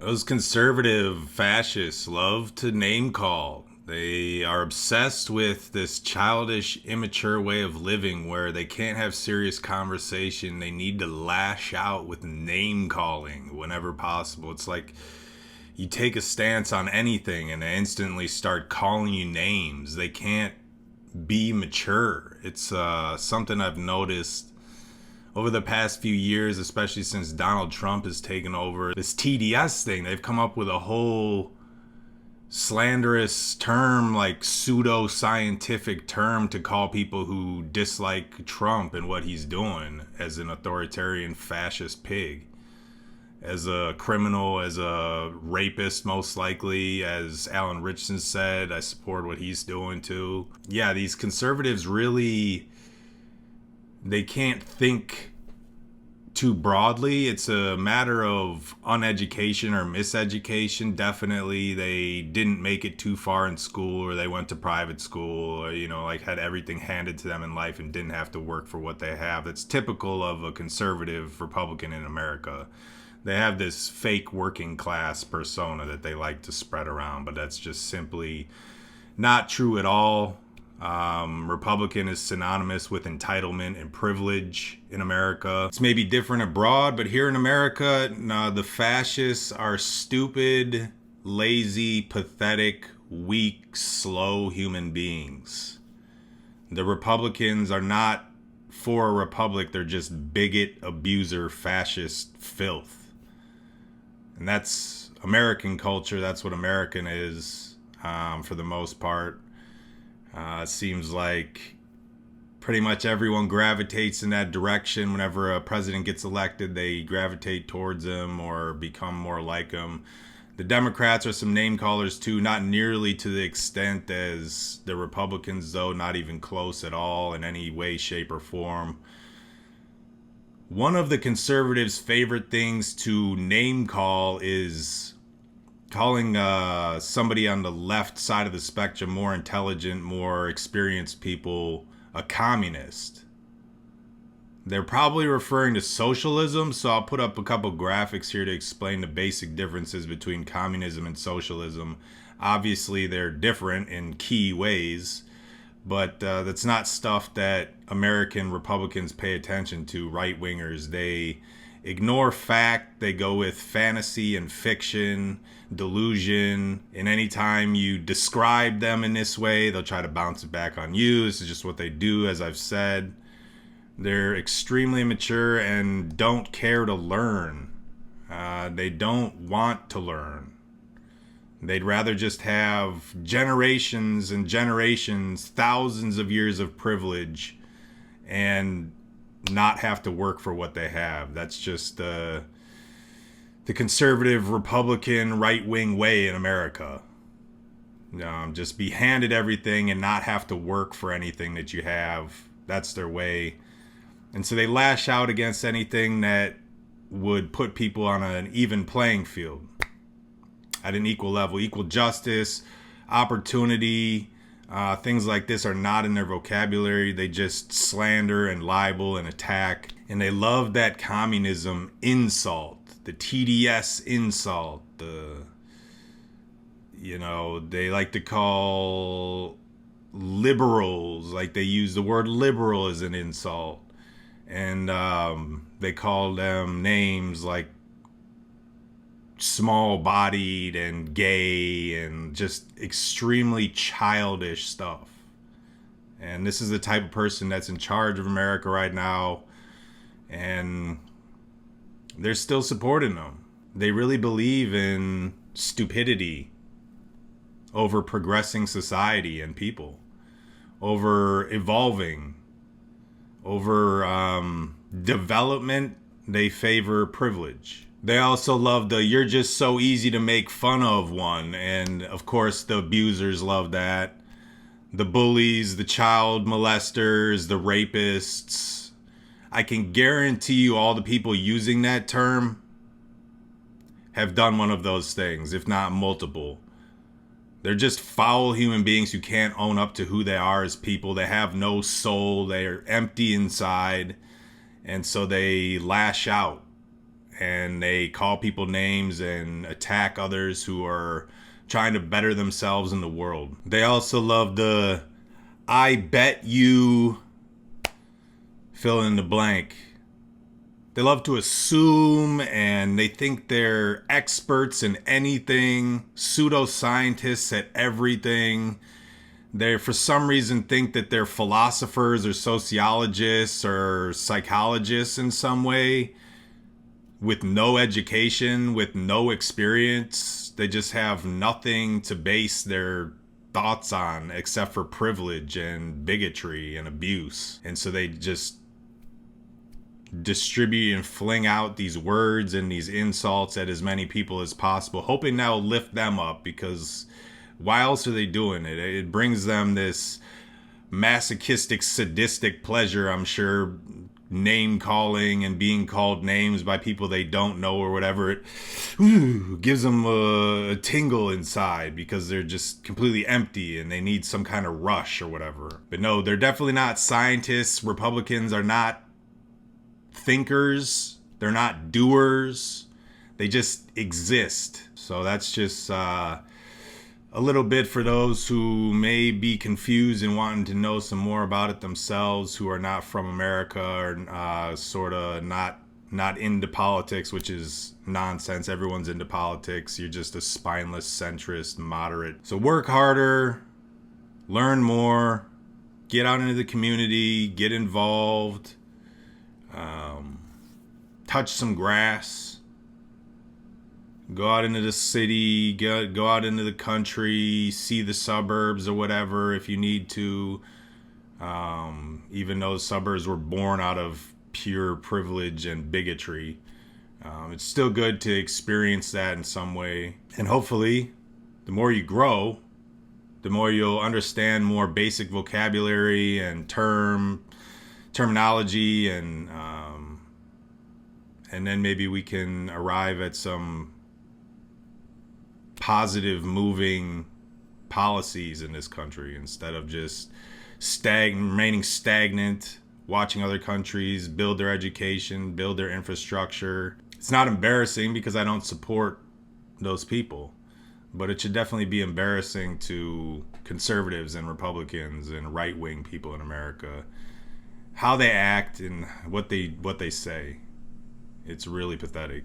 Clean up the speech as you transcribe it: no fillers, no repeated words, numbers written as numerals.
Those conservative fascists love to name call. They are obsessed with this childish, immature way of living where they can't have serious conversation. They need to lash out with name calling whenever possible. It's like you take a stance on anything and they instantly start calling you names. They can't be mature. It's something I've noticed over the past few years, especially since Donald Trump has taken over. This TDS thing, they've come up with a whole slanderous term, like pseudo-scientific term, to call people who dislike Trump and what he's doing as an authoritarian fascist pig, as a criminal, as a rapist, most likely. As Alan Richardson said, I support what he's doing too. Yeah, these conservatives really, they can't think too broadly. It's a matter of uneducation or miseducation. Definitely, they didn't make it too far in school, or they went to private school, or, like had everything handed to them in life and didn't have to work for what they have. That's typical of a conservative Republican in America. They have this fake working class persona that they like to spread around, but that's just simply not true at all. Republican is synonymous with entitlement and privilege in America. It's maybe different abroad, but here in America, no, the fascists are stupid, lazy, pathetic, weak, slow human beings. The Republicans are not for a republic, they're just bigot, abuser, fascist filth. And that's American culture. That's what American is, for the most part. It seems like pretty much everyone gravitates in that direction. Whenever a president gets elected, they gravitate towards him or become more like him. The Democrats are some name callers too, not nearly to the extent as the Republicans, though, not even close at all in any way, shape, or form. One of the conservatives' favorite things to name call is calling somebody on the left side of the spectrum, more intelligent, more experienced people, a communist. They're probably referring to socialism, so I'll put up a couple graphics here to explain the basic differences between communism and socialism. Obviously, they're different in key ways, but that's not stuff that American Republicans pay attention to, right-wingers. They ignore fact, they go with fantasy and fiction, delusion, and anytime you describe them in this way, they'll try to bounce it back on you. This is just what they do, as I've said. They're extremely immature and don't care to learn. They don't want to learn. They'd rather just have generations and generations, thousands of years of privilege, and not have to work for what they have. That's just the conservative Republican right-wing way in America. Just be handed everything and not have to work for anything that you have. That's their way. And so they lash out against anything that would put people on an even playing field, at an equal level. Equal justice, opportunity, things like this are not in their vocabulary. They just slander and libel and attack. And they love that communism insult, the TDS insult. They like to call liberals, like they use the word liberal as an insult. And they call them names like small-bodied and gay and just extremely childish stuff. And this is the type of person that's in charge of America right now, and they're still supporting them. They really believe in stupidity over progressing society and people, over evolving, over development. They favor privilege. They also love the "you're just so easy to make fun of" one. And of course, the abusers love that. The bullies, the child molesters, the rapists. I can guarantee you all the people using that term have done one of those things, if not multiple. They're just foul human beings who can't own up to who they are as people. They have no soul. They're empty inside. And so they lash out. and they call people names and attack others who are trying to better themselves in the world. They also love the I bet you fill in the blank. They love to assume, and they think they're experts in anything, pseudoscientists at everything. They, for some reason, think that they're philosophers or sociologists or psychologists in some way, with no education, with no experience. They just have nothing to base their thoughts on except for privilege and bigotry and abuse. And so they just distribute and fling out these words and these insults at as many people as possible, hoping that'll lift them up, because why else are they doing it? It brings them this masochistic, sadistic pleasure, I'm sure, name calling and being called names by people they don't know or whatever. It gives them a tingle inside because they're just completely empty and they need some kind of rush or whatever. But no, they're definitely not scientists. Republicans are not thinkers. They're not doers. They just exist. So that's just a little bit for those who may be confused and wanting to know some more about it themselves, who are not from America or sort of not into politics, which is nonsense. Everyone's into politics. You're just a spineless centrist moderate. So work harder, learn more, get out into the community, get involved, touch some grass. Go out into the city, go out into the country, see the suburbs or whatever if you need to. Even those suburbs were born out of pure privilege and bigotry. It's still good to experience that in some way. And hopefully, the more you grow, the more you'll understand more basic vocabulary and terminology, and then maybe we can arrive at some positive moving policies in this country instead of just remaining stagnant, watching other countries build their education, build their infrastructure. It's not embarrassing because I don't support those people, but it should definitely be embarrassing to conservatives and Republicans and right-wing people in America, how they act and what they say. It's really pathetic.